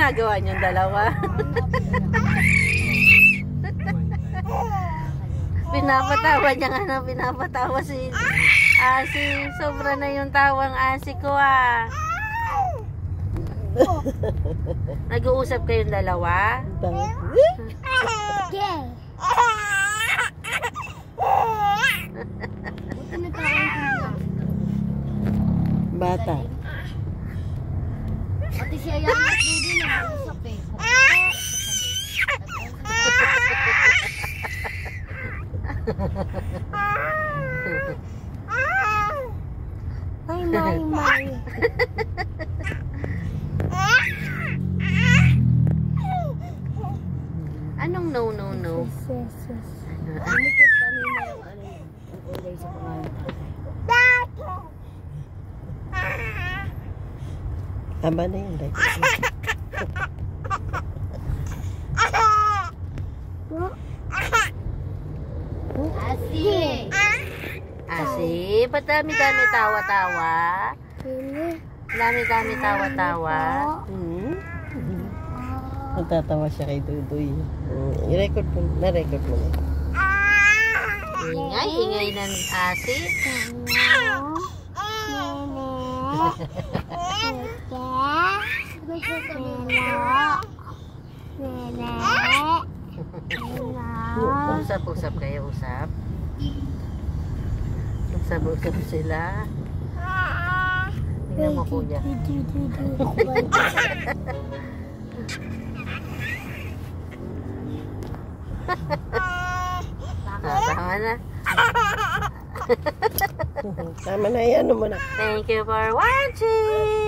ginagawa niyong dalawa? Pinapatawa niya nga na pinapatawa si Asi. Sobra na yung tawang Asi ko ah. Nag-uusap kayong dalawa? Bata. Pati siya yung nagdudu na usap eh. Ay. Anong no? Lumikit kanina yung ano yun. Ang kulay sa pangalan. Tama na yun. Asi, ba't dami-dami tawa-tawa? Dami-dami tawa-tawa. Natatawa siya kay Dudoy. I-record mo. Na-record mo na. Ingay ng Asi. Usap kayo, usap. Usap sila. Tingnan mo kuya. Tama na. Tama na yan. Ano mo na? Thank you for watching.